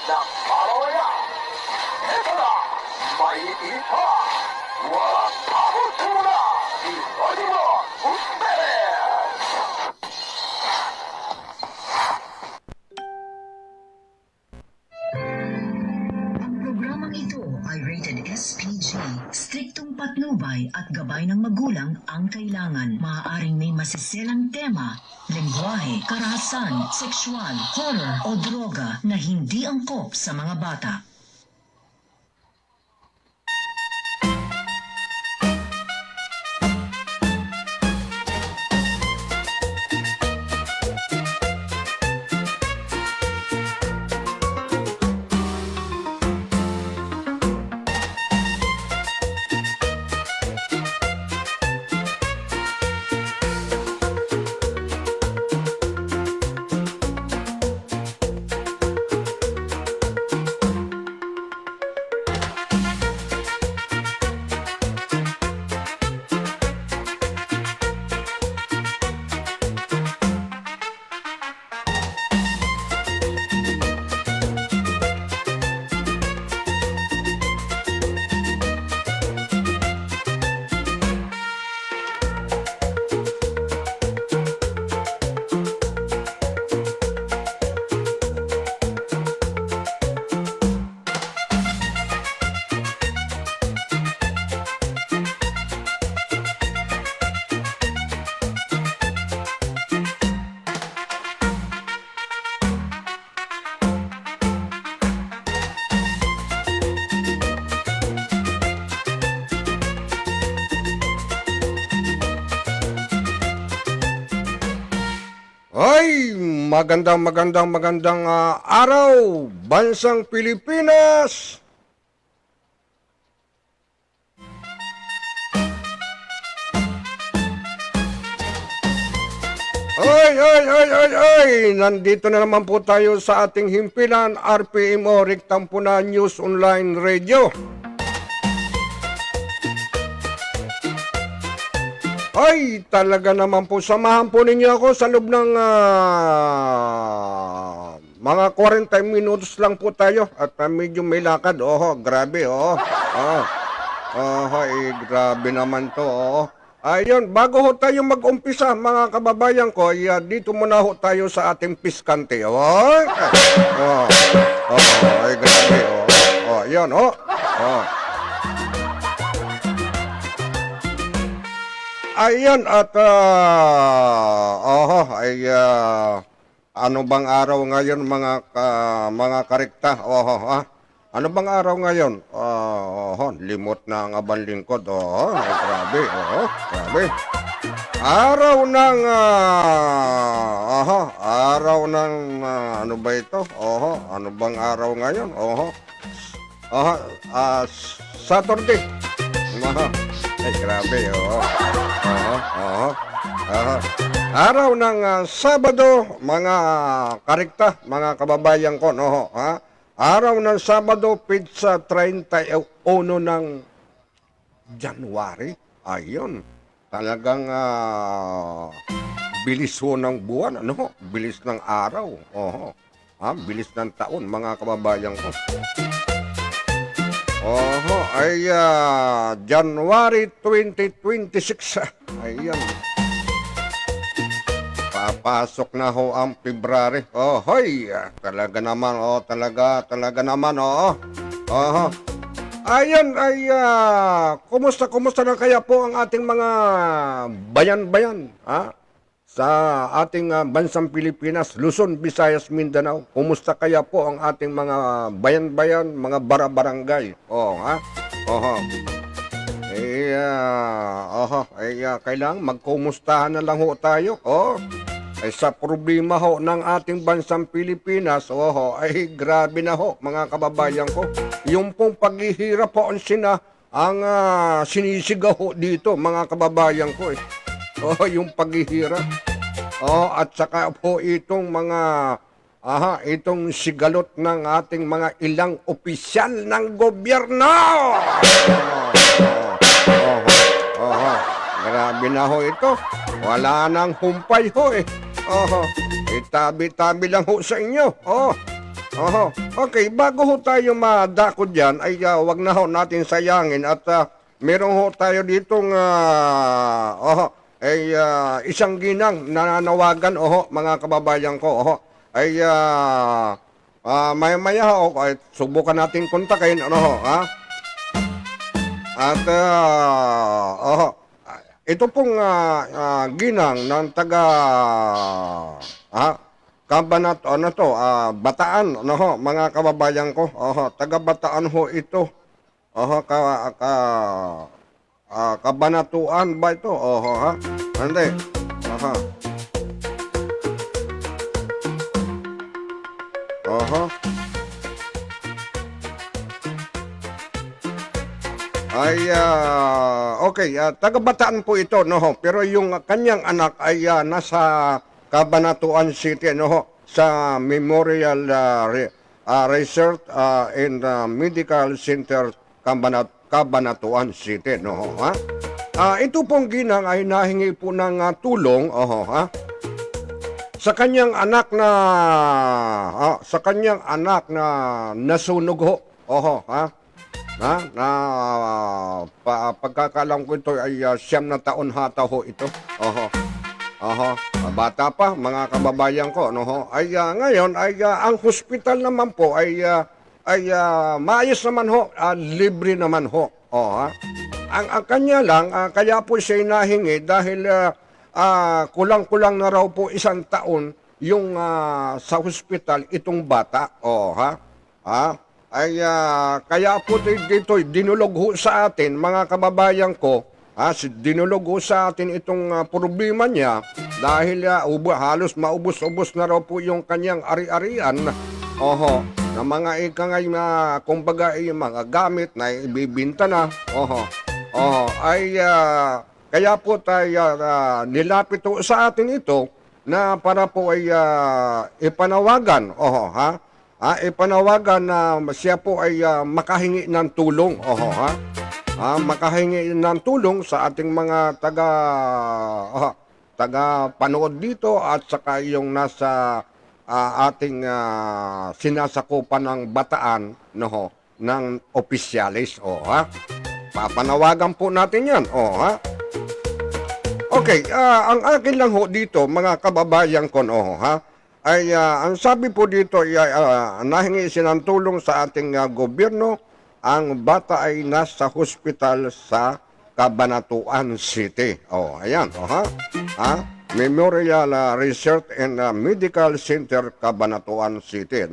ng mamamayan. Ito na, maiinit pa, walang pagkutula, Ivanimo Gutierrez! Ang programang ito ay rated SPG. Striktong patnubay at gabay ng magulang ang kailangan. Maaaring may masiselang tema, lengguwahe, karahasan, sexual, horror o droga na hindi angkop sa mga bata. Ay, magandang araw, bansang Pilipinas! Ay, nandito na naman po tayo sa ating himpilan, RPMO, Rektampuna News Online Radio. Ay, talaga naman po, samahan po ninyo ako sa loob ng mga 40 minutes lang po tayo at medyo may lakad. Grabe, grabe naman to, Ayun, bago ho tayo mag-umpisa, mga kababayan ko, dito muna ho tayo sa ating piskante. Grabe, yun, Ayan, at ano bang araw ngayon mga karekta? Ano bang araw ngayon? Limot na ang abang lingkod. Grabe, grabe. Araw ng ano ba ito? Ano bang araw ngayon? Saturday. Ay, grabe, Araw ng Sabado, mga karekta, mga kababayan ko, Araw ng Sabado, pizza 31 ng January. Ayun, talagang bilis ho ng buwan, bilis ng araw, bilis ng taon, mga kababayan ko. January 2026. Ayan. Papasok na ho ang February. Talaga naman, talaga naman, Ayan, kumusta na kaya po ang ating mga bayan-bayan, sa ating bansang Pilipinas, Luzon, Visayas, Mindanao? Kumusta kaya po ang ating mga bayan-bayan, mga barangay? Kailangan magkumustahan na lang ho tayo. Sa problema ho ng ating bansang Pilipinas, grabe na ho, mga kababayan ko. Yung pong paghihirap po ang sinisigaw ho dito, mga kababayan ko. Yung paghihirap. At saka po itong mga itong sigalot ng ating mga ilang opisyal ng gobyerno. Grabe na ho ito. Wala nang humpay ho. Tabi-tabi lang ho sa inyo. Oho. Okay, bago ho tayo madako dyan, ay wag na ho natin sayangin at meron ho tayo ditong isang ginang nananawagan mga kababayan ko. Ay maya-maya ho, ay, subukan natin kontakin ha? At ito pong ginang ng taga Kabanat Bataan mga kababayan ko. Taga Bataan ho ito. Kabanatuan ba ito? Hindi. Aha. Ay, okay, taga Bataan po ito, pero yung kanyang anak ay nasa Cabanatuan City, sa Memorial Research and Medical Center, Cabanatuan City, ito pong ginang ay nahingi po ng tulong, sa kanyang anak na nasunog pagkakalam ko ito ay 9 na taon hata ho ito. Bata pa mga kababayan ko ay ngayon ay ang hospital naman po ay maayos naman libre naman Ang kanya lang kaya po siya nahingi dahil kulang-kulang na raw po 1 taon yung sa hospital itong bata. Kaya po dito dinulog ho sa atin mga kababayan ko, dinulog ho sa atin itong problema niya dahil halos maubos-ubos na raw po yung kanyang ari-arian na mga ikangay kumbaga mga gamit na ibibinta na kaya po tayo nilapit ho sa atin ito na para po ay ipanawagan ipanawagan na siya po ay makahingi ng tulong. Makahingi ng tulong sa ating mga taga panood dito at saka yung nasa ating sinasakupan ng Bataan ng opisyalis. Papanawagan po natin yan. Okay, ang akin lang ho dito mga kababayan ko ay ang sabi po dito ay nahingi siya ng tulong sa ating gobyerno. Ang bata ay nasa hospital sa Cabanatuan City. Ayan. Memorial Research and Medical Center, Cabanatuan City.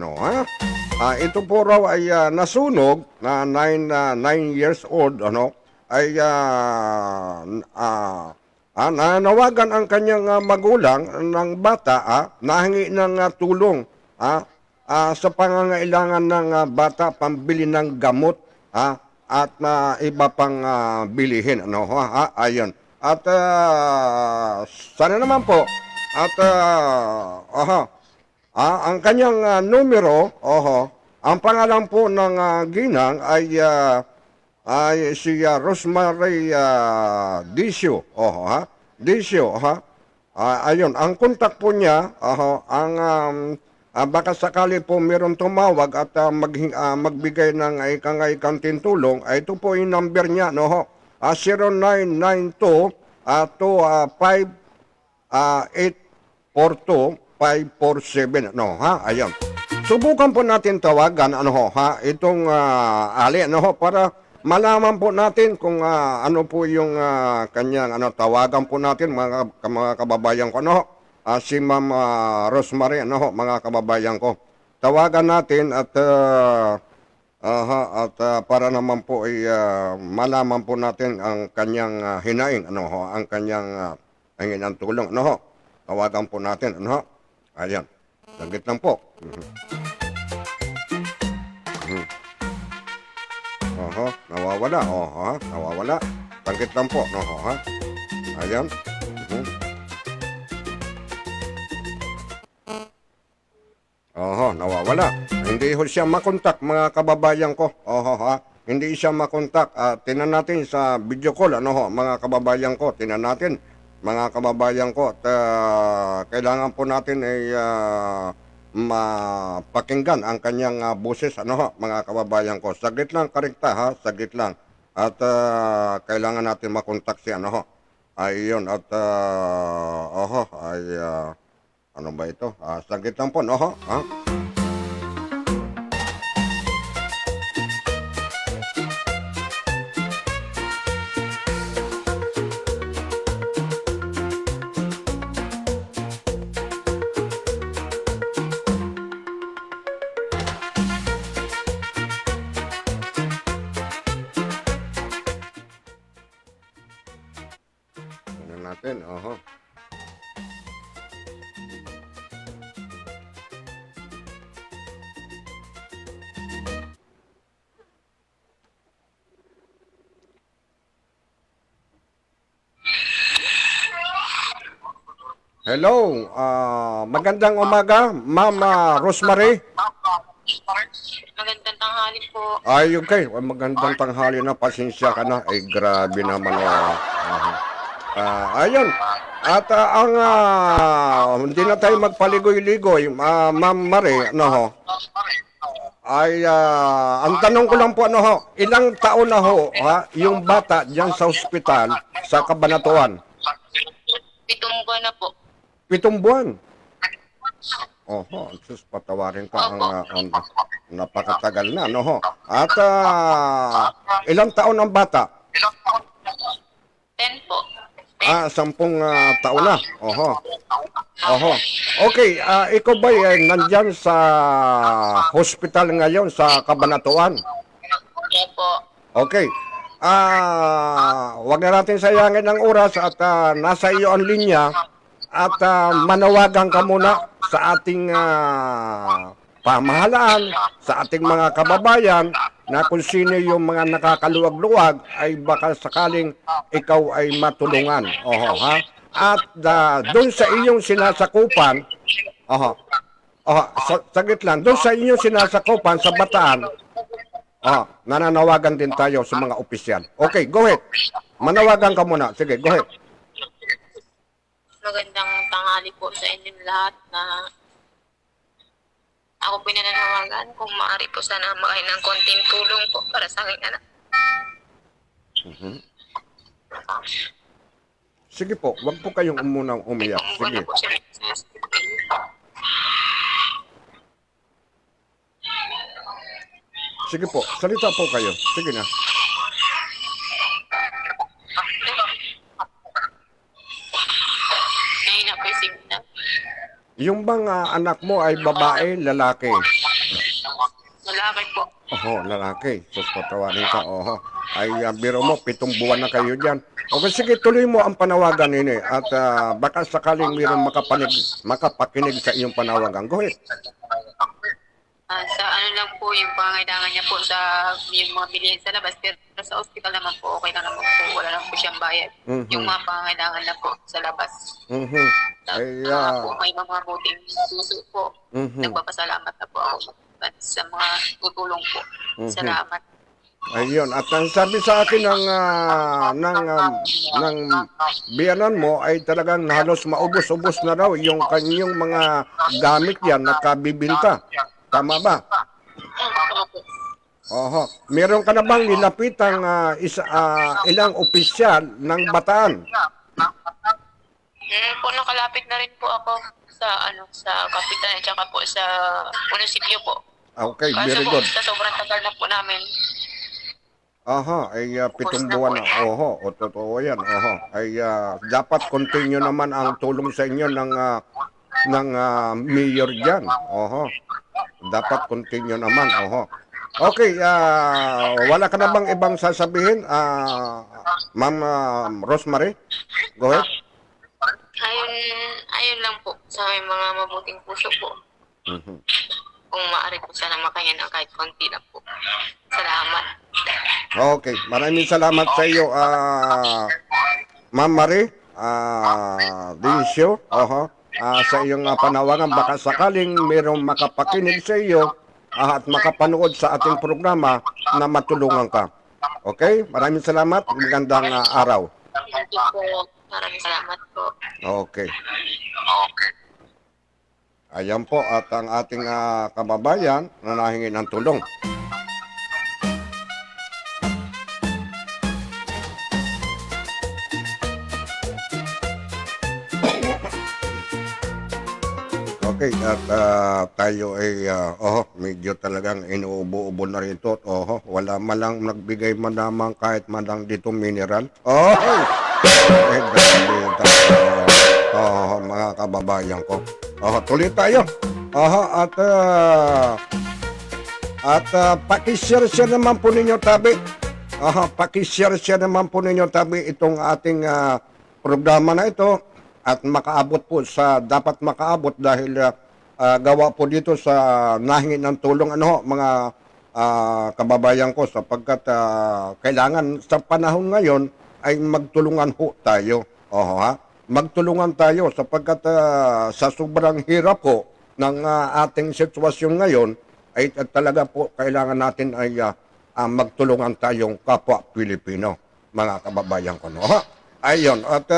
Ito po raw ay nasunog na 9 years old. Ay nanawagan ang kanyang magulang ng bata nahingi ng tulong sa pangangailangan ng bata pambili ng gamot at iba pang bilihin ayun at sana naman po at ang kanyang numero ang pangalan po ng ginang ay si Rosemary Disio. Ayun, ang kontak po niya, baka sakali po meron tumawag at magbigay ng ikang tintulong, ito po yung number niya, 0992-842-547, ayun. Subukan po natin tawagan, itong ali, para malaman po natin kung ano po yung kanyang tawagan po natin mga kababayan ko si Ma'am Rosemary mga kababayan ko. Tawagan natin at para naman po ay malaman po natin ang kanyang hinaing ang kanyang hingin ng tulong Tawagan po natin Ayan. Saglit lang po. Nawawala. Nawawala. Tangkit lang po. Ayan. Nawawala. Hindi ho siya makontak mga kababayan ko. Hindi siya makontak. Tinan natin sa video call mga kababayan ko. Tinan natin mga kababayan ko. At kailangan po natin ay mapakinggan ang kanyang boses, ano ho, mga kababayan ko. Saglit lang, Karikta, ha? Saglit lang. At kailangan natin makontak si ano ho. Ay yun, at ano ba ito? Saglit lang po, no ho? Ha? Ano natin, oho. Hello, magandang umaga, Ma'am Rosemary. Magandang tanghali po. Ay, okay. Magandang tanghali na. Pasensya ka na. Ay, grabe naman. Ayun. At hindi na tayo magpaligoy-ligoy, Ma'am Mare, ano ho? Ay, ang tanong ko lang po, ano ho, ilang taon na ho, ha, yung bata dyan sa ospital, sa Cabanatuan? 7 buwan na po. 7 buwan. Oho, sus, patawarin ka ang napakatagal na, no ho? At ilang taon ang bata? 10 po. 10 taon na. Oho. Oho. Okay, ikaw ba nandyan sa hospital ngayon sa Cabanatuan? Opo. Okay. Wag na natin sayangin ang oras at nasa iyo ang linya at manawagan ka muna sa ating pamahalaan, sa ating mga kababayan na kung sino yung mga nakakaluwag-luwag ay baka sakaling ikaw ay matulungan. Oho, ha? At doon sa iyong sinasakupan, saglit lang, doon sa iyong sinasakupan sa Bataan, nananawagan din tayo sa mga opisyal. Okay, go ahead. Manawagan ka muna. Sige, go ahead. Magandang tanghali po sa inyong lahat na ako po nananawagan kung maaari po sana makain ng konting tulong po para sa aking anak. Sige po, wag po kayong umunang umiyak. Pitong buwan Sige. na po siya sa hospital. Sige po, salita po kayo. Sige na. Ngayon na po yung signal. Yung bang anak mo ay babae, lalaki? Malaki po. Oho, lalaki. Sus, patawarin ka. Oho. Ay, biro mo, 7 buwan na kayo dyan. Okay, sige, tuloy mo ang panawagan nini. At baka sakaling mayroong makapakinig sa iyong panawagan. Go ahead. Sa ano lang po yung pangangailangan niya po sa yung mga bilihin sa labas, pero sa hospital naman po okay lang naman po, wala lang po siyang bayad. Yung mga pangangailangan na po sa labas. Ay, Po, may mga buting suso po. Nagpapasalamat na po ako at sa mga tutulong po. Salamat. ayun. At ang sabi sa akin ng biyanan mo ay talagang halos maubos-ubos na raw yung kanyang mga gamit yan na kabibinta. Tama ba? Oho. Meron ka na bang nilapitang ilang opisyal ng Bataan? Po, nakalapit na rin po ako sa sa kapitan at saka po sa munisipyo po. Okay, Kaso very po, good. sa sobrang tagal na po namin, Aha, ay 7 buwan na. Oho, o totoo yan. Oho. Ay dapat continue naman ang tulong sa inyo ng mayor diyan. Oho. Dapat continue naman. Oho. Okay, wala ka na bang ibang sasabihin, Ma'am Rosemary? Go ahead. ayun lang po sa may mga mabuting puso po. Kung maaari po sana makahinga ng kahit konti lang po. Salamat. Okay, maraming salamat sa iyo, Ma'am Marie, Dincio, sa iyong panawagan. Baka sakaling mayroong makapakinig sa iyo at makapanood sa ating programa na matulungan ka. Okay, maraming salamat. Magandang araw. Thank you po. Maraming salamat po. Okay. Ayan po at ang ating kababayan na nahingi ng tulong. Okay, at tayo ay medyo talagang inuubo-ubo na rin ito. Wala malang nagbigay man lamang kahit man lang dito mineral. Mga kababayan ko. Tuloy tayo. At pakishare-share naman po ninyo, tabi. Pakishare-share naman po ninyo, tabi, itong ating programa na ito. At makaabot po sa dapat makaabot dahil gawa po dito sa nahingi ng tulong mga kababayan ko sapagkat kailangan sa panahon ngayon ay magtulungan ho tayo. Magtulungan tayo sapagkat sa sobrang hirap po ng ating sitwasyon ngayon ay talaga po kailangan natin ay magtulungan tayong kapwa Pilipino, mga kababayan ko. Ayun, at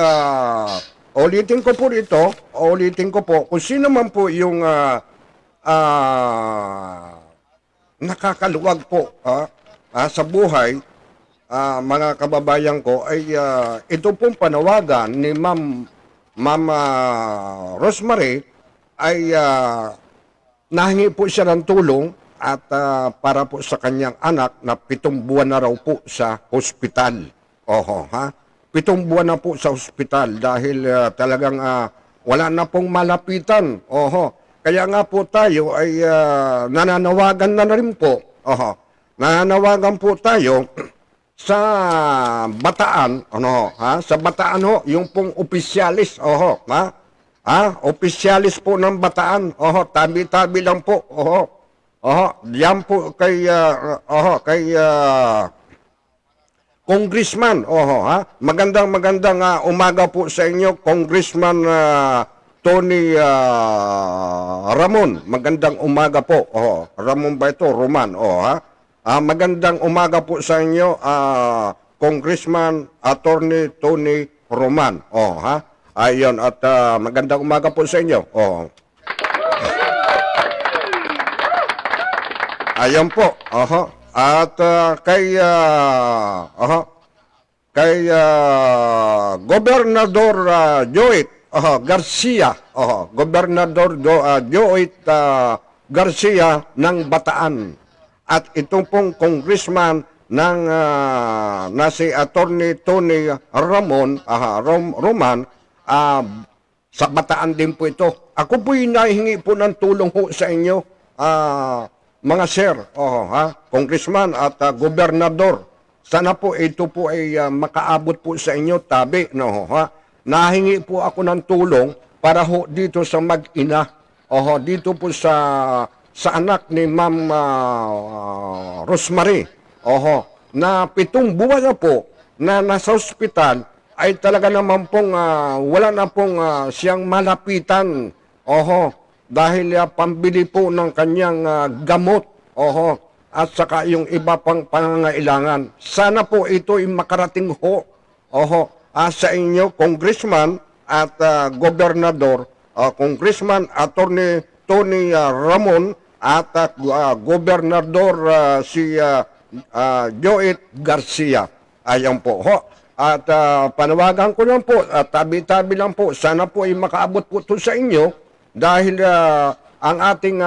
ulitin ko po kung sino man po yung nakakaluwag po sa buhay, mga kababayan ko, ay ito pong panawagan ni Ma'am Rosemary ay nahingi po siya ng tulong at para po sa kanyang anak na 7 buwan na raw po sa hospital. 7 buwan na po sa ospital dahil talagang wala na pong malapitan. Kaya nga po tayo ay nananawagan na rin po. Nananawagan po tayo sa Bataan, sa Bataan yung pong opisyalis, opisyalis po ng Bataan, tabi-tabi lang po, diyan po kay Congressman, magandang umaga po sa inyo, Congressman Tony Ramon. Magandang umaga po. Ramon ba ito? Roman. Magandang umaga po sa inyo, Congressman Attorney Tony Roman. Ayun, at magandang umaga po sa inyo. Ayun po. At kay Gobernador Joit Garcia, Gobernador Joit Garcia ng Bataan. At itong pong congressman ng na si Attorney Tony Ramon, Roman, sa Bataan din po ito. Ako po hinahingi po ng tulong ho sa inyo, mga sir, congressman at gobernador. Sana po ito po ay makaabot po sa inyo, tabi, Nahingi po ako ng tulong para ho dito sa mag-ina. Dito po sa anak ni Ma'am Rosemary. Na 7 buwan na po na nasa ospital ay talaga naman pong wala na pong siyang malapitan. Dahil pambili po ng kanyang gamot, at saka yung iba pang pangangailangan. Sana po ito ay makarating ho, sa inyo, Congressman at Gobernador, Congressman Attorney Tony Ramon at Gobernador si Joit Garcia. Ayan po, At panawagan ko lang po, tabi-tabi lang po, sana po ay makaabot po ito sa inyo. Dahil ang ating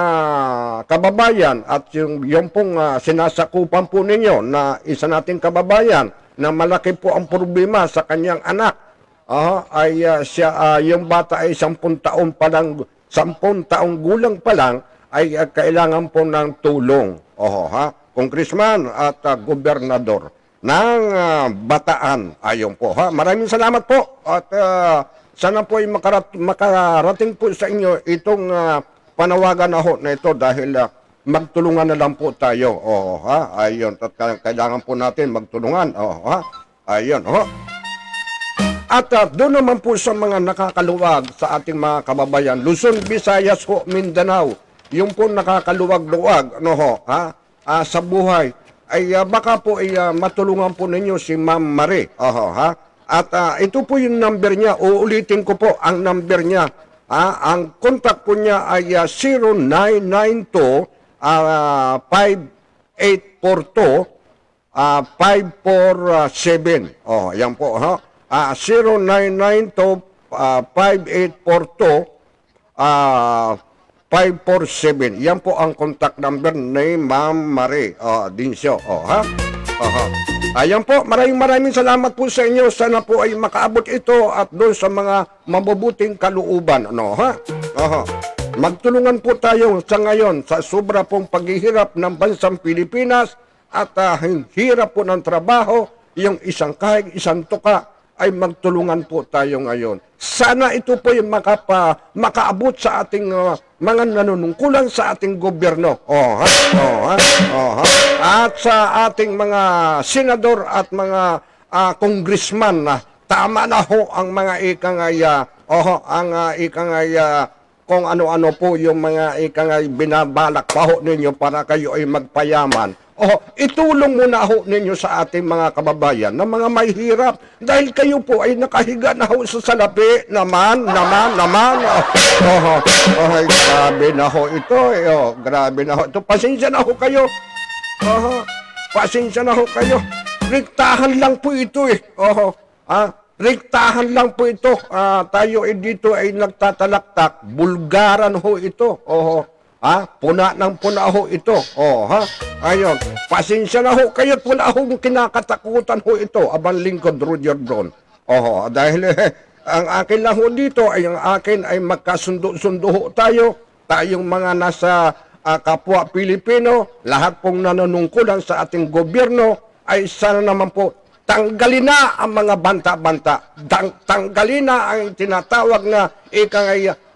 kababayan at yung pong sinasakupan po ninyo na isa nating kababayan na malaki po ang problema sa kanyang anak, ay yung bata ay 10 taon pa lang, 10 taong gulang pa lang, ay kailangan po ng tulong. Congressman at Gobernador ng Bataan. Ayon po. Maraming salamat po at sana po ay makarating po sa inyo itong panawagan na ito dahil magtulungan na lang po tayo. Ayun. At kailangan po natin magtulungan. Ayun. At doon naman po sa mga nakakaluwag sa ating mga kababayan, Luzon, Visayas, Mindanao, yung po nakakaluwag-luwag sa buhay, ay baka po ay matulungan po ninyo si Ma'am Marie. At ito po yung number niya. Uulitin ko po ang number niya. Ang contact po niya ay 0992-5842 547. Oh, yan po, ha? 0992-5842 547. Yan po ang contact number ni Ma'am Marie Dincio. Ha? Ayan po, maraming salamat po sa inyo. Sana po ay makaabot ito at doon sa mga mabubuting kalooban. Ano, ha? Magtulungan po tayo sa ngayon sa sobra pong paghihirap ng bansang Pilipinas at hirap po ng trabaho, yung isang kahig, isang tuka, ay magtulungan po tayo ngayon. Sana ito po yung makaabot sa ating mga nanunungkulan sa ating gobyerno. At sa ating mga senador at mga congressman na tama na ho ang mga kung ano-ano po yung mga binabalak pa ho ninyo para kayo ay magpayaman. Itulong muna ho ninyo sa ating mga kababayan na mga may hirap dahil kayo po ay nakahiga na ho sa salapi naman. Grabe na ho ito. Grabe na ho ito. Pasensya na ho kayo. Pasensya na ho kayo. Riktahan lang po ito Riktahan lang po ito. Tayo dito ay nagtatalaktak. Bulgaran ho ito. Puna ng puna ho ito. Ayun. Pasensya na ho kayo at wala hong kinakatakutan ho ito. Abang lingkod Roger Bron. Dahil ang akin lang ho dito ay ang akin ay magkasundo-sundo ho tayo. Tayong mga nasa kapwa Pilipino, lahat pong nanunungkulan sa ating gobyerno ay sana naman po tanggalin na ang mga banta-banta. Tanggalin na ang tinatawag na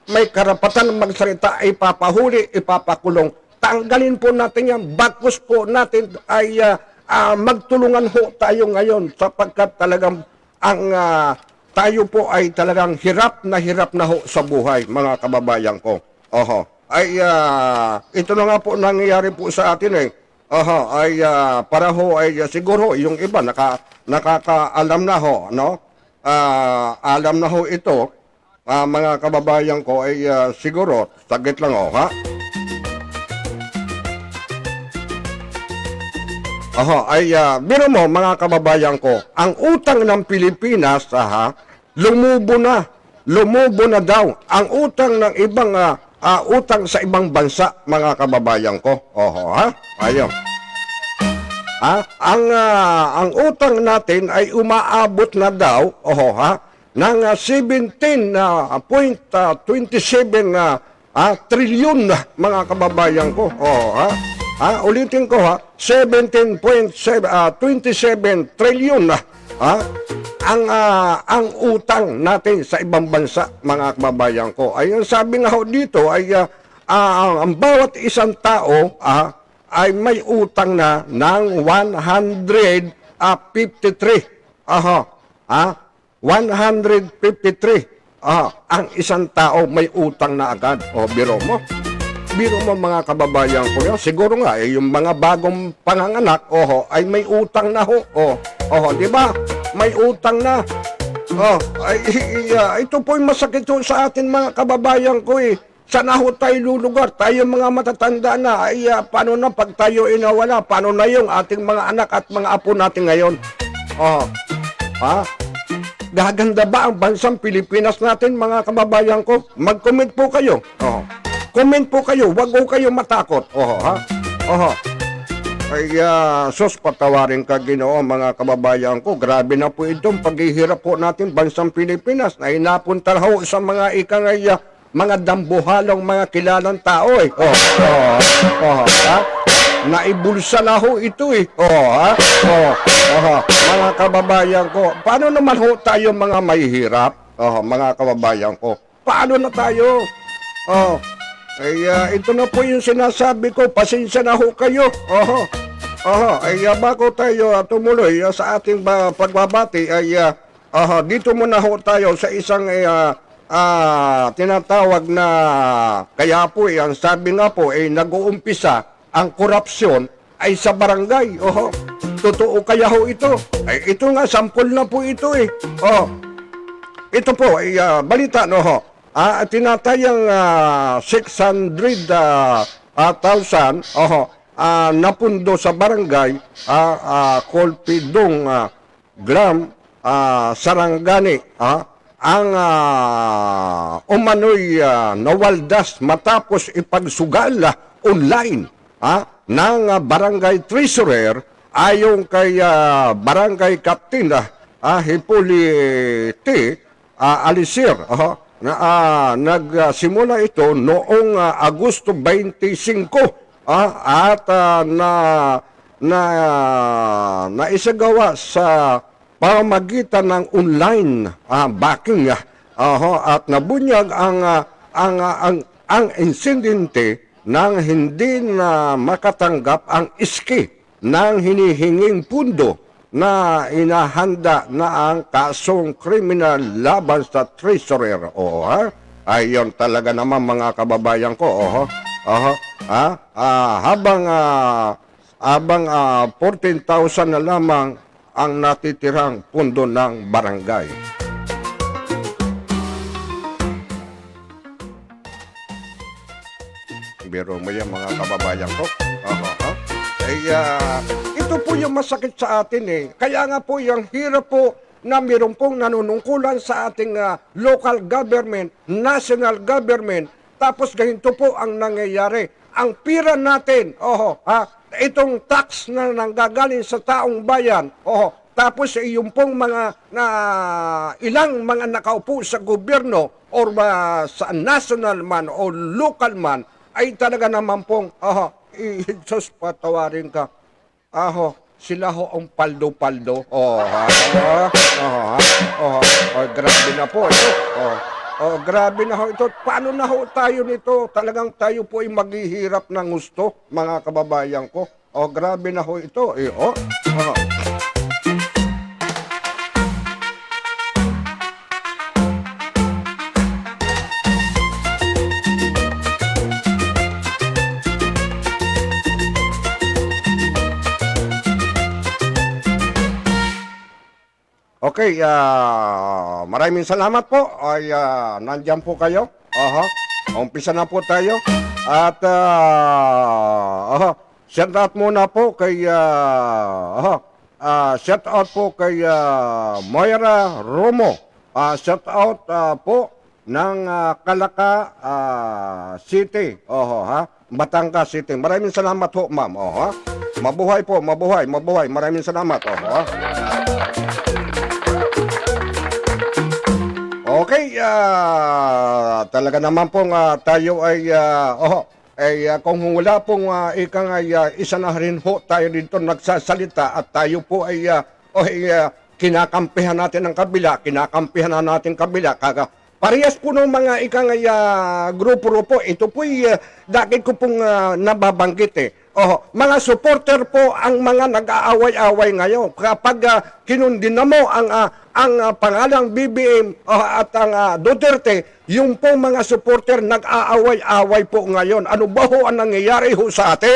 may karapatan magsalita, ipapahuli, ipapakulong. Tanggalin po natin yan. Bakos po natin ay magtulungan ho tayo ngayon sapagkat talagang tayo po ay talagang hirap na ho sa buhay, mga kababayan ko. Ito na nga po nangyayari po sa atin para ho ay siguro yung iba nakakaalam na ho, no? Alam na ho ito. Mga kababayan ko ay siguro, saglit lang biro mo mga kababayan ko, ang utang ng Pilipinas, lumubo na daw. Ang utang ng ibang, utang sa ibang bansa, mga kababayan ko. Ayun. Ang utang natin ay umaabot na daw, ng 17.27 trilyon mga kababayan ko. Ulitin ko 17.27 trilyon ang utang natin sa ibang bansa, mga kababayan ko. Ayun, sabi nga ho dito ay ang bawat isang tao ay may utang na ng 153. 153. Ang isang tao may utang na agad. Biro mo mga kababayan ko yan. Siguro nga, yung mga bagong panganganak, ay may utang na ho. Di ba? May utang na. Ito po yung masakit ho sa atin, mga kababayan ko Sana ho tayo lulugar, tayo mga matatanda na, paano na pag tayo inawala? Paano na yung ating mga anak at mga apo natin ngayon? Gaganda ba ang bansang Pilipinas natin, mga kababayan ko? Mag-comment po kayo. Comment po kayo, wag po kayo matakot. Sus, patawarin ka, Ginoo, mga kababayan ko. Grabe na po itong paghihirap po natin bansang Pilipinas na inapunta ho sa mga mga dambuhalong mga kilalang tao Naibulsa na ho ito mga kababayan ko. Paano naman ho tayo mga mahihirap? Mga kababayan ko. Paano na tayo? Ito na po yung sinasabi ko. Pasensya na ho kayo. Bago tayo tumuloy sa ating pagbabati dito muna ho tayo sa isang tinatawag na kaya po ang sabi nga po nag-uumpisa ang korupsyon ay sa barangay. Totoo kaya ho ito? Ito nga, sample na po ito Ito po ay balita tinatayang 600,000 napundo sa barangay Kolpidong Gram Sarangani ang umano'y nawaldas matapos ipagsugal online ng barangay treasurer ayon kay barangay captain Hippolyte Alisir. Nagsimula ito noong Agosto 25 at naisagawa sa pamamagitan ng online backing at nabunyag ang insidente nang hindi na makatanggap ang iski ng hinihinging pundo na inahanda na ang kasong kriminal laban sa treasurer. Ayon talaga naman mga kababayan ko. Habang 14,000 na lamang ang natitirang pundo ng barangay. Biro mo yan mga kababayan ko. Ito po yung masakit sa atin Kaya nga po yung hirap po na meron pong nanunungkulan sa ating local government, national government. Tapos ganito po ang nangyayari. Ang pira natin, itong tax na nanggagaling sa taong bayan, tapos yung pong mga ilang mga nakaupo sa gobyerno or sa national man o local man ay talaga naman pong Diyos patawarin ka. Sila ang paldo-paldo. Grabe na po ito. Grabe na ito. Paano na tayo nito? Talagang tayo po ay maghihirap ng gusto, mga kababayan ko. Grabe na ito. Okay, maraming salamat po. Nandiyan po kayo. Umpisa na po tayo. At shout out muna po kay shout out po kay Moira Romo. Shout out po ng Calaca City. Batangas City. Maraming salamat po, ma'am. Mabuhay po, mabuhay. Maraming salamat. Okay, talaga naman pong tayo ay kung wala pong isa na rin ho tayo dito nagsasalita at tayo po ay kinakampihan natin ang kabila, parehas po ng mga grupo-grupo, ito po ay dati ko pong nababanggit mga supporter po ang mga nag-aaway-away ngayon. Kapag kinundina mo ang pangalang BBM at ang Duterte, yung po mga supporter nag-aaway-away po ngayon. Ano ba ho ang nangyayari ho sa atin?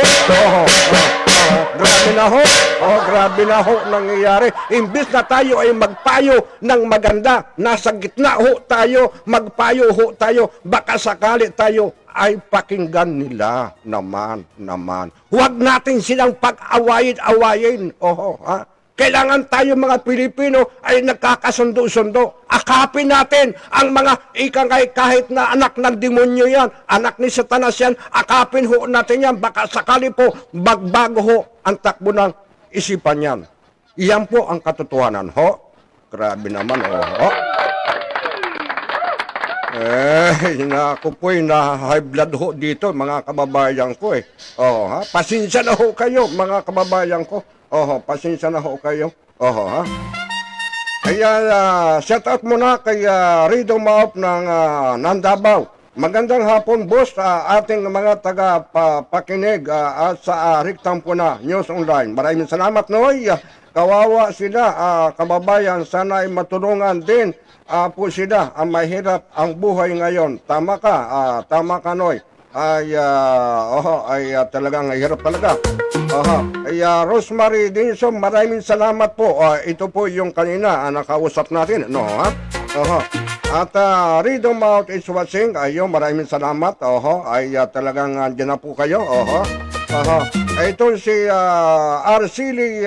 Grabe na ho nangyayari. Imbis na tayo ay magpayo ng maganda, nasa gitna ho tayo, magpayo ho tayo, baka sakali tayo ay pakinggan nila naman. Huwag natin silang pag-awayin. Kailangan tayo mga Pilipino ay nagkakasundo-sundo. Akapin natin ang mga kahit na anak ng demonyo yan, anak ni Satanas yan, akapin ho natin yan. Baka sakali po magbago ho ang takbo ng isipan yan. Iyan po ang katotohanan. Grabe naman. Ako po na high blood ho dito, mga kababayan ko Pasensya na ho kayo, mga kababayan ko. Pasensya na ho kayo. Kaya shout out muna kay Rido Maop ng Davao. Magandang hapon, boss, ating mga taga-pakinig at sa Riktampuna News Online. Maraming salamat, Noy. Kawawa sila, kababayan. Sana ay matulungan din po sila. Mahirap ang buhay ngayon. Tama ka, Noy. Talagang hirap talaga. Rosemary Dinson, maraming salamat po. Ito po yung kanina nakausap natin, At Rhythm Out is watching. Ayun, maraming salamat. Oho, ay talagang andyan na po kayo. Oho. Oho. Ito si Arceli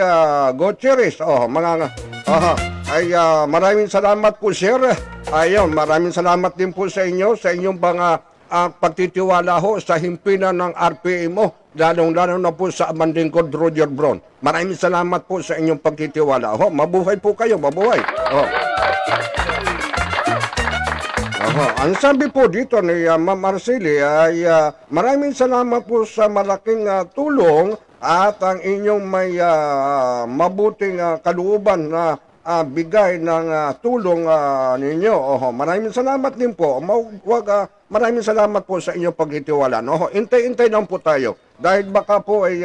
Gutierrez. Oho, oho. Ay maraming salamat po, sir. Ayun, maraming salamat din po sa inyo, sa inyong mga pagtitiwala ho sa himpinan ng RPA mo, lalong-lalo na po sa Amandingkod Roger Brown. Maraming salamat po sa inyong pagtitiwala. Ho, mabuhay po kayo, mabuhay. Oh. Ang sabi po dito ni Ma'am Arceli ay maraming salamat po sa malaking tulong at ang inyong may mabuting kalooban na bigay ng tulong ninyo. Oho, maraming salamat din po. Maraming salamat po sa inyong pagtitiwala. Oho, intay-intay lang po tayo dahil baka po ay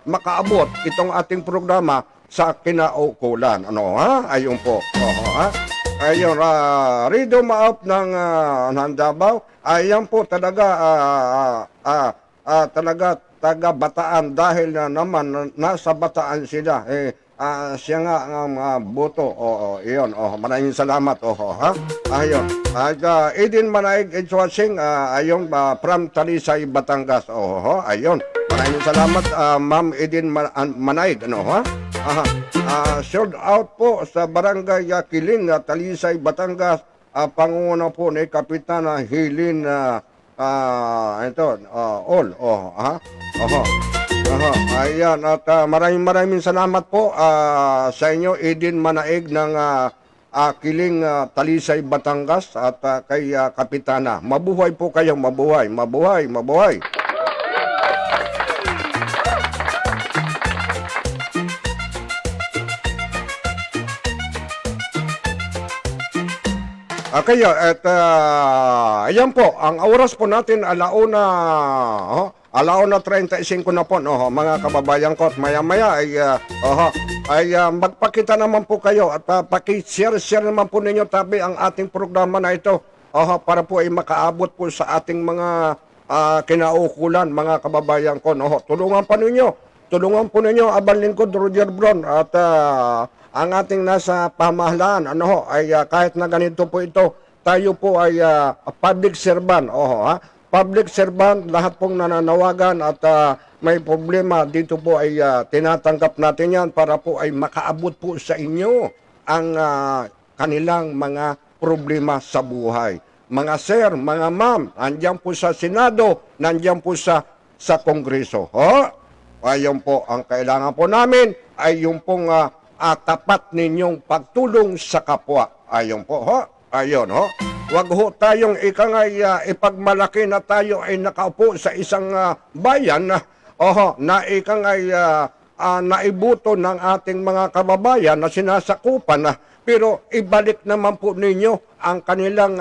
makaabot itong ating programa sa kinaukulan. Ano ha? Ayun po. Oho ha? Ayun, Rhythm Out ng Davao. Ayan po talaga talaga taga Bataan dahil naman nasa Bataan sila. Siya nga ang boto. Oo, iyon. Oh, maraming salamat. Oh, ha? Ayun. Edin Manaig is watching. Ayun, from Talisay, Batangas. Oh, ayun. Maraming salamat, Ma'am Edin Manaig. Ano, ha? Shout out po sa Barangay Kiling, Talisay, Batangas. Panguna po ni Kapitana Hilin All. Oh, ha? Ayan, at maraming salamat po sa inyo, Edin Manaig ng Kiling, Talisay, Batangas at kay Kapitana. Mabuhay po kayo, mabuhay, mabuhay, mabuhay. Okay, at ayan po, ang oras po natin alauna 35 na po, mga kababayan ko. At maya-maya ay magpakita naman po kayo at paki-share naman po ninyo tabi ang ating programa na ito para po ay makaabot po sa ating mga kinaukulan, mga kababayan ko. Tulungan po ninyo Abang Lingkod Roger Brown at ang ating nasa pamahalaan ay kahit na ganito po ito, tayo po ay public servant. Public servant, lahat pong nananawagan at may problema dito po ay tinatanggap natin yan para po ay makaabot po sa inyo ang kanilang mga problema sa buhay. Mga sir, mga ma'am, nandiyan po sa Senado, nandiyan po sa Kongreso. Ayun po, ang kailangan po namin ay yung pong tapat ninyong pagtulong sa kapwa. Ayun po, ayun, Wag ho tayong ipagmalaki na tayo ay nakaupo sa isang bayan na naibuto ng ating mga kababayan na sinasakupan pero ibalik naman po ninyo ang kanilang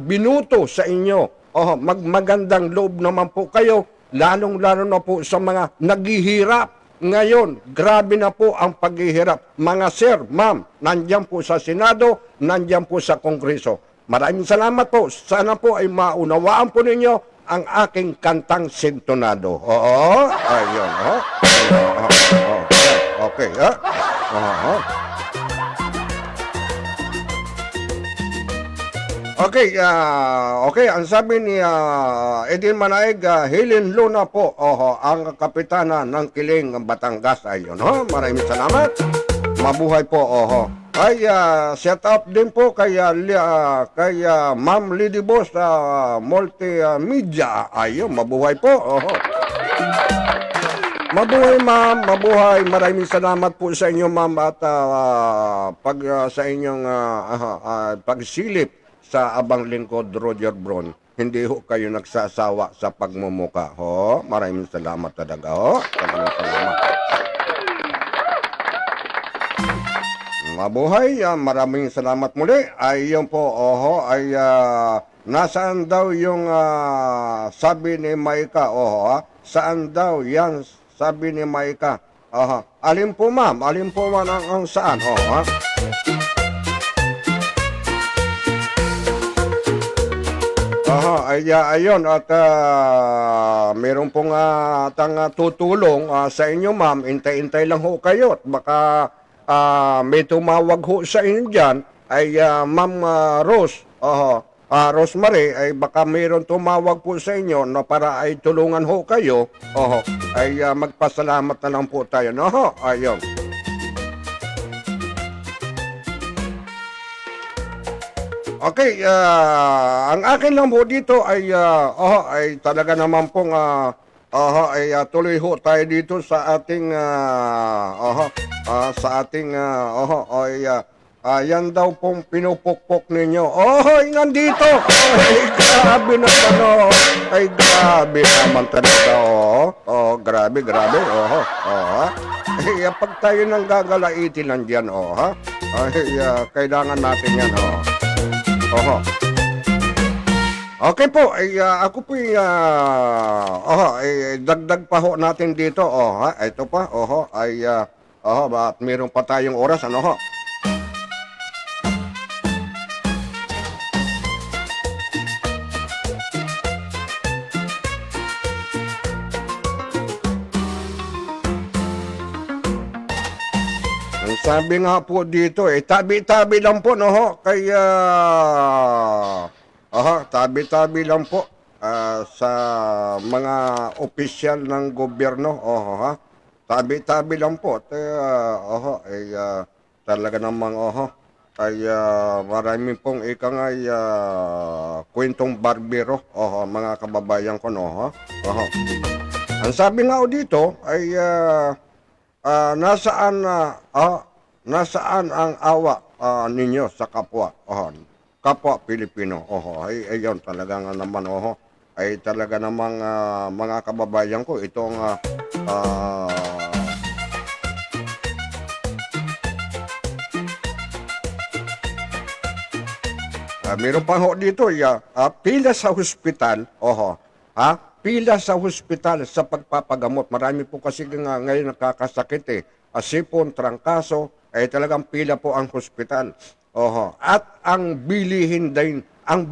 binuto sa inyo. Magandang loob naman po kayo, lalong-lalo na po sa mga naghihirap. Ngayon, grabe na po ang paghihirap. Mga sir, ma'am, nandiyan po sa Senado, nandiyan po sa Kongreso. Maraming salamat po. Sana po ay maunawaan po ninyo ang aking kantang sintonado. Oo, ayun. Okay, Okay, ang sabi ni Edin Manaig, Helen Luna po, ang kapitana ng Kiling, Batangas. Ayun, maraming salamat. Mabuhay po, Ay, set up din po kay Ma'am Lady Boss Multimedia. Ayun, mabuhay po. Mabuhay, ma'am. Mabuhay. Maraming salamat po sa inyo, ma'am, at sa inyong pagsilip sa Abang Lingkod Roger Brown. Hindi ho kayo nagsasawa sa pagmumuka. Maraming salamat talaga. Maraming salamat. Mabuhay, maraming salamat muli. Ayun po, ay nasaan daw yung sabi ni Maika? Saan daw yan sabi ni Maika? Alin po ma'am? Alin po man ang saan? Ayun, at meron pong tutulong sa inyo ma'am. Intay-intay lang ho kayo at baka may tumawag ho sa inyo dyan ay Ma'am Rose. Oho. Rosemary, ay baka mayroon tumawag po sa inyo na para ay tulungan ho kayo. Oho. Ay magpasalamat na lang po tayo. No ho? Ayun. Okay, ang akin lang po dito ay ay talaga naman pong tuloy ho tayo dito sa ating yan daw pong pinupukpok ninyo. Ay, nandito. Ay, grabe naman, oh. Ay, grabe naman talaga, oh. Oh, grabe. Ay, pag tayo nang gagalaitin nandiyan, oh, ha? Ay, kailangan natin yan, oh. Oho. Okay po, ay ako po dagdag pa ho natin dito, ha? Ito pa, at meron pa tayong oras, ano ho? Ang sabi nga po dito, tabi-tabi lang po, no ho? Kaya, tabi-tabi lang po sa mga opisyal ng gobyerno, ha? Tabi-tabi lang po. Kaya, talaga namang, marami pong kwentong barbero, mga kababayan ko, no, ha? Ang sabi nga dito ay, nasaan ang awa ninyo sa kapwa Pilipino? Ayun talaga nga naman, ay talaga namang mga kababayan ko itong meron pa ho dito, pila sa hospital, pila sa hospital sa pagpapagamot. Marami po kasi ngayon nakakasakit sipon, trangkaso, ay talagang pila po ang hospital. At ang bilihin din, ang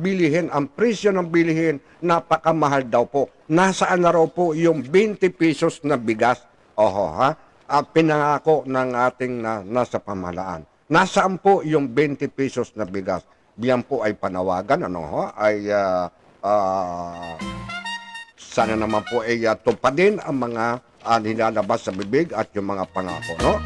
presyo ng bilihin, napakamahal daw po. Nasaan na raw po yung 20 pesos na bigas? At pinangako ng ating nasa pamahalaan. Nasaan po yung 20 pesos na bigas? Diyan po ay panawagan, sana naman po ay tupadin ang mga nilalabas sa bibig at yung mga pangako, no?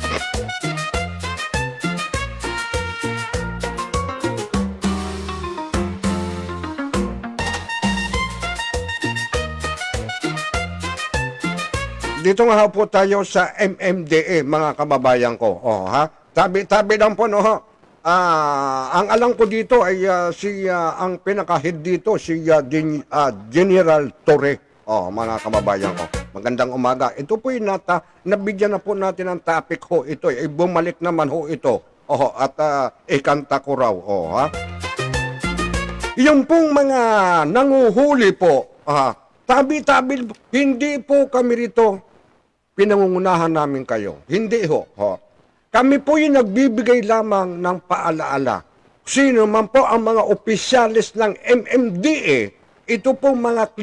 Dito nga po tayo sa MMDA, mga kababayan ko. Tabi-tabi lang po, no? Ang alam ko dito ay ang pinaka-head dito, si General Torre. Mga kababayan ko, magandang umaga. Ito po yung nabigyan na po natin ng topic ho. Ito ay bumalik naman ho ito. At ikanta ko raw. Yung pong mga nanguhuli po, tabi-tabi, hindi po kami rito pinangungunahan namin kayo. Hindi ho. Kami po yung nagbibigay lamang ng paalaala. Sino man po ang mga opisyalis ng MMDA, ito pong mga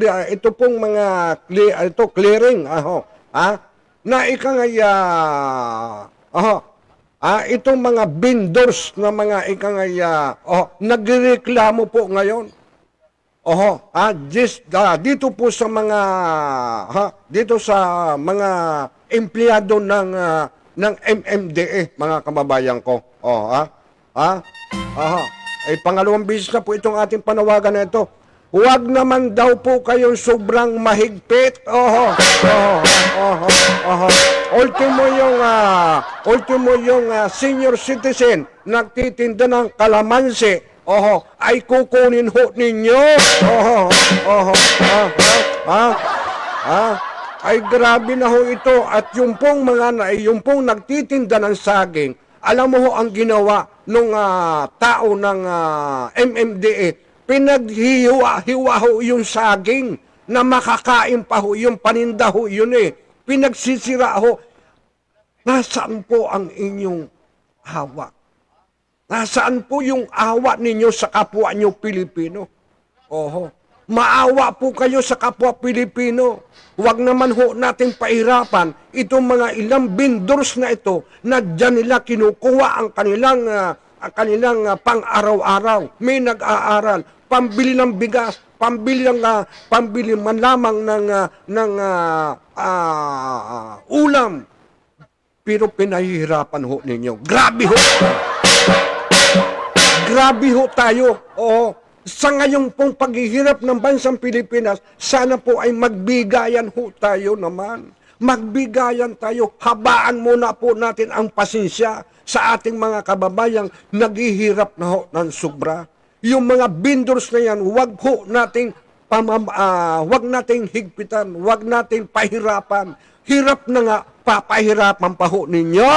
clearing, na itong mga vendors na mga nagreklamo po ngayon. Dito po sa mga empleyado ng MMDA, mga kababayan ko. Pangalawang beses na po itong ating panawagan na ito. Huwag naman daw po kayong sobrang mahigpit. Ultimo yung senior citizen nagtitinda ng kalamansi. Ay kukunin ho ninyo. Ay grabe na ho ito. At yung pong nagtitinda ng saging, alam mo ho ang ginawa nung tao ng MMDA, pinaghiwa ho yung saging na makakain pa ho, yung paninda ho yun pinagsisira ho. Nasaan po ang inyong hawa? Nasaan po yung awa ninyo sa kapwa nyo Pilipino? Maawa po kayo sa kapwa Pilipino. Huwag naman ho natin pahirapan itong mga ilang vendors na ito na dyan nila kinukuha ang kanilang kanilang pang-araw-araw. May nag-aaral, pambili ng bigas, pambili man lamang ng ulam. Pero pinahihirapan ho ninyo. Grabe ho! Grabe ho tayo. Oo. Sa ngayong pong paghihirap ng bansang Pilipinas, sana po ay magbigayan ho tayo naman. Magbigayan tayo. Habaan muna po natin ang pasensya sa ating mga kababayang naghihirap na ho ng sobra. Yung mga vendors na yan, wag nating higpitan, wag nating pahirapan. Hirap na nga, papahirapan pa ho ninyo.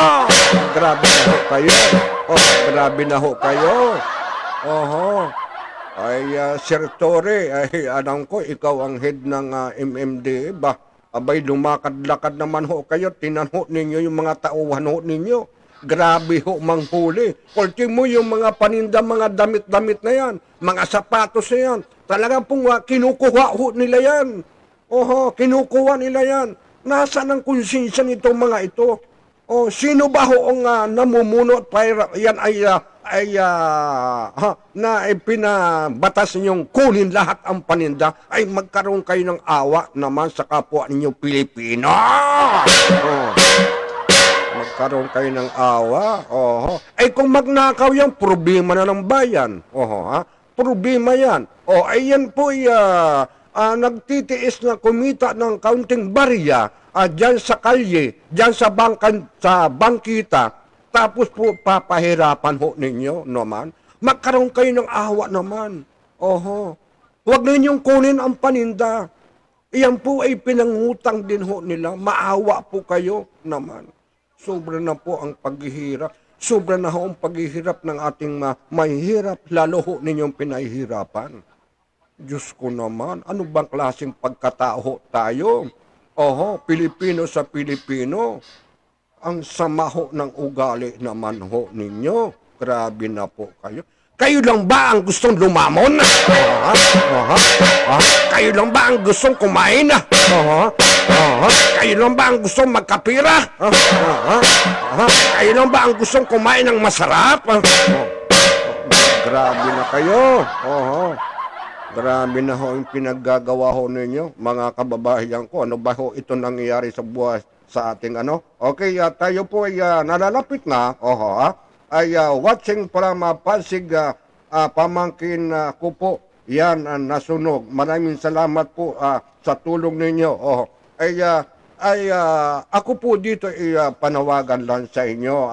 Grabe na ho kayo. Oh, grabe na ho kayo. Oho. Ay, Sir Torre, ay, alam ko, ikaw ang head ng MMDA ba? Abay, lumakad-lakad naman ho kayo. Tinan ho ninyo yung mga tauhan ho ninyo. Grabe ho manghuli. Kulti mo yung mga paninda, mga damit-damit na yan. Mga sapatos na yan. Talagang pong kinukuha ho nila yan. Oho, kinukuha nila yan. Nasaan ang konsensya nitong mga ito? O, sino ba ho ang namumuno at yan na pinabatas ninyong kunin lahat ang paninda ay magkaroon kayo ng awa naman sa kapwa ninyo Pilipino. Oh. Magkaroon kayo ng awa. Oho. Ay kung magnakaw yan, problema na ng bayan. Oho, ha? Problema yan. O, ay yan po nagtitiis na kumita ng kaunting barya dyan sa kalye, dyan sa bangkita, tapos po papahirapan ho ninyo naman. Magkaroon kayo ng awa naman. Oho. Huwag ninyong kunin ang paninda. Iyan po ay pinangutang din ho nila. Maawa po kayo naman. Sobra na po ang paghihirap. Sobra na ho ang paghihirap ng ating mahihirap, lalo ho ninyong pinahihirapan. Diyos ko naman, ano bang klaseng pagkatao tayo? Oho, Pilipino sa Pilipino. Ang sama ho ng ugali naman ho ninyo. Grabe na po kayo. Kayo lang ba ang gustong lumamon? Kayo lang ba ang gustong kumain? Kayo lang ba ang gustong magkapira? Kayo lang ba ang gustong kumain ng masarap? Grabe na kayo. Grabe na ho yung pinaggagawa ho ninyo, mga kababayan ko. Ano ba ho ito nangyayari sa buhay sa ating ano? Okay, tayo po ay nalalapit na. Ay watching from Pasig, pamangkin ko po. Yan nasunog. Maraming salamat po sa tulong ninyo. Ako po dito panawagan lang sa inyo.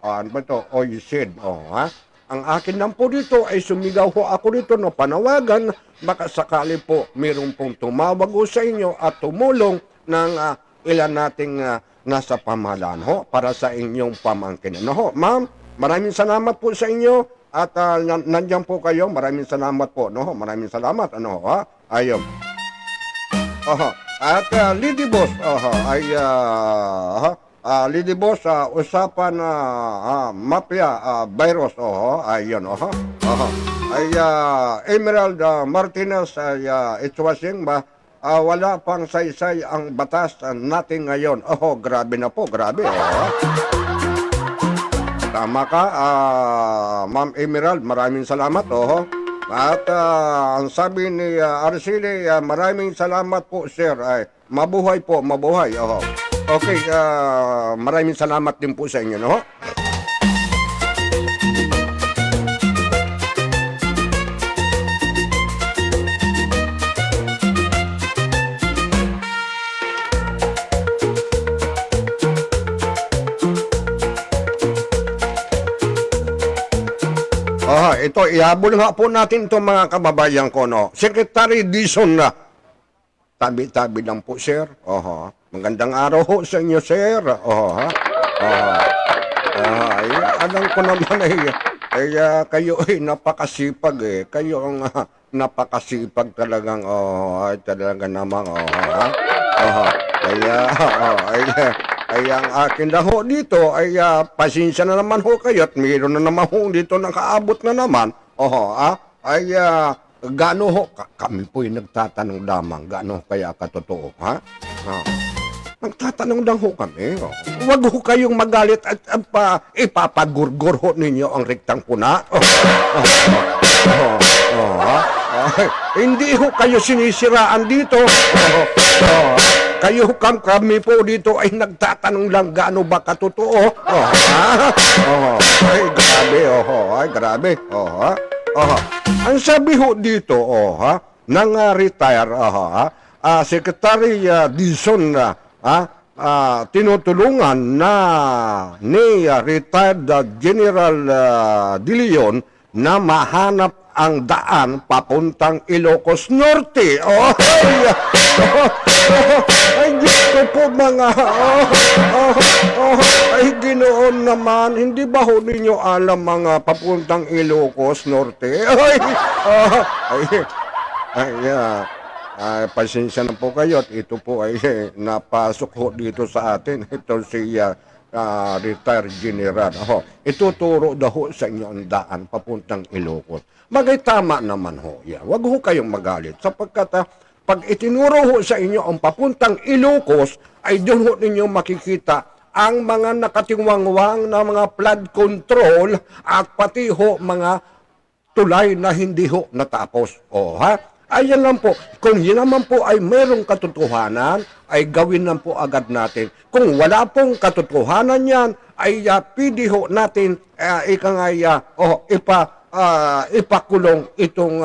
Ano ba ito? Oisid. Ang akin lang po dito ay sumigaw ho ako dito na panawagan, baka sakali po mayroon pong tumawag ho sa inyo at tumulong ng ilan nating nasa pamahalaan ho para sa inyong pamangkin. Ho, ma'am, maraming salamat po sa inyo at nandiyan po kayo. Maraming salamat po. Maraming salamat. Ayun. At Lady Boss, Lady Boss, usapan mafia virus, ayun, ay Emerald Martinez, ay itwasing ba, wala pang saysay ang batas natin ngayon. Grabe na po, grabe, Tama ka, Ma'am Emerald, maraming salamat, At ang sabi ni Arceli, maraming salamat po, sir, ay mabuhay po, mabuhay, Okay, maraming salamat din po sa inyo, Ito, ihabol nga po natin itong mga kababayan ko, Secretary Dizon na. Tabi-tabi lang po, sir. Magandang araw ho sa inyo, sir. Alam ko naman kayo ay napakasipag Kayo ang napakasipag talagang, talaga namang, ang akin na ho dito ay pasensya na naman ho kayo at mayroon na naman ho dito nakaabot na naman. Gaano ho, kami po yung nagtatanong lamang, gaano kaya katotoo, Nagtatanong lang ho kami. Oh. Huwag ho kayong magalit at ipapagurgur ho ninyo ang rektang puna. Hindi ho kayo sinisiraan dito. Kayo kami po dito ay nagtatanong lang gaano ba katotoo. Ay, grabe. Ay, grabe. Ang sabi ho dito, nang retire, Secretary Dizon, tinutulungan na ni retired General De Leon na mahanap ang daan papuntang Ilocos Norte. Ay, Diyos ko po mga, ay Ginoon naman, hindi ba ho ninyo alam mga papuntang Ilocos Norte? Pasensya na po kayo at ito po ay napasok ho dito sa atin. Ito si retired general. Ituturo daw ho sa inyo ang daan papuntang Ilocos. Magay tama naman ho. Wag ho kayong magalit sapagkat pag itinuro ho sa inyo ang papuntang Ilocos ay doon ho ninyo makikita ang mga nakatingwangwang na mga flood control at pati ho mga tulay na hindi ho natapos. Ayan lang po. Kung yun naman po ay mayroong katotohanan, ay gawin lang po agad natin. Kung wala pong katotohanan yan, ay pwede ho natin ipakulong itong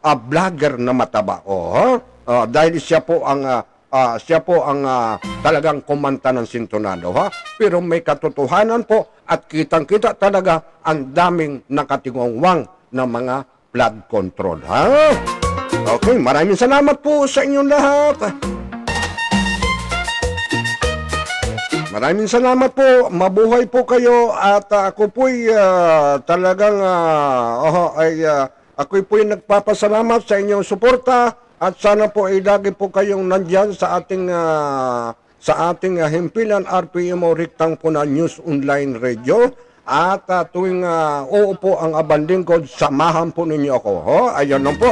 vlogger na mataba. Dahil siya po ang talagang kumanta ng sintonado. Pero may katotohanan po at kitang-kita talaga ang daming nakatingwangwang na mga flood control. Okay, maraming salamat po sa inyong lahat. Maraming salamat po. Mabuhay po kayo at ako po'y talagang ako'y po'y nagpapasalamat sa inyong suporta at sana po ay lagi po kayong nandyan sa ating himpilan RPMO Riktang Puna News Online Radio. At tuwing uupo ang abanlingkod, samahan po ninyo ako. Ayun lang po.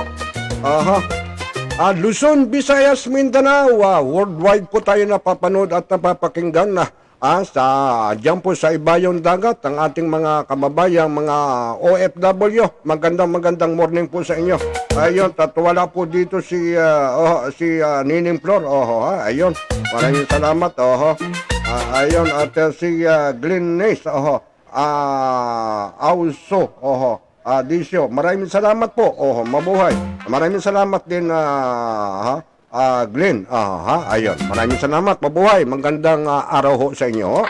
Luzon, Visayas, Mindanao, worldwide po tayo napapanood at napapakinggan na diyan po sa ibayong dagat ang ating mga kababayang, mga OFW. Magandang morning po sa inyo. Ayun, wala po dito si Nining Flor. Ayun, maraming salamat. Ayun, at si Glenn Nace. Also, Disyo, maraming salamat po. Mabuhay. Maraming salamat din, Glenn. Ayun. Maraming salamat. Mabuhay. Magandang araw ho sa inyo.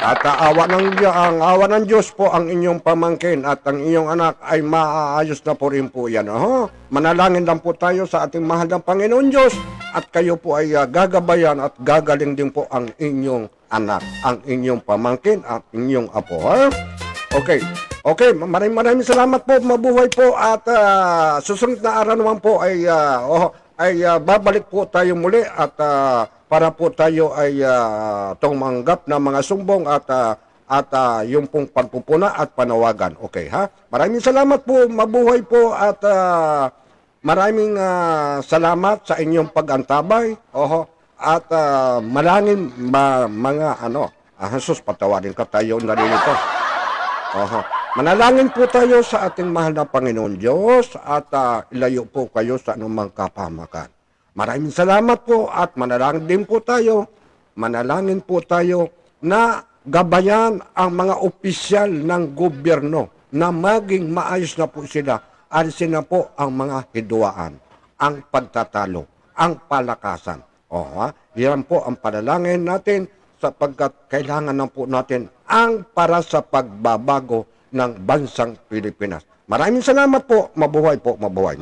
At ang awa ng Diyos po ang inyong pamangkin at ang inyong anak ay maaayos na po rin po yan. Manalangin lang po tayo sa ating mahal na Panginoon Diyos at kayo po ay gagabayan at gagaling din po ang inyong anak, ang inyong pamangkin at inyong apo. Okay, maraming salamat po, mabuhay po at susunod na araw naman po ay babalik po tayo muli at para po tayo ay tumanggap ng mga sumbong at yung pong pagpupuna at panawagan. Okay, maraming salamat po, mabuhay po at maraming salamat sa inyong pag-antabay. At malangin mga Jesus, patawarin ka tayo narilito. Manalangin po tayo sa ating mahal na Panginoon Diyos at ilayo po kayo sa anumang kapahamakan. Maraming salamat po at manalangin po tayo na gabayan ang mga opisyal ng gobyerno na maging maayos na po sila. Alisin na po ang mga hidwaan, ang pagtatalo, ang palakasan. Yan po ang panalangin natin sapagkat kailangan na po natin ang para sa pagbabago ng bansang Pilipinas. Maraming salamat po. Mabuhay po. Mabuhay.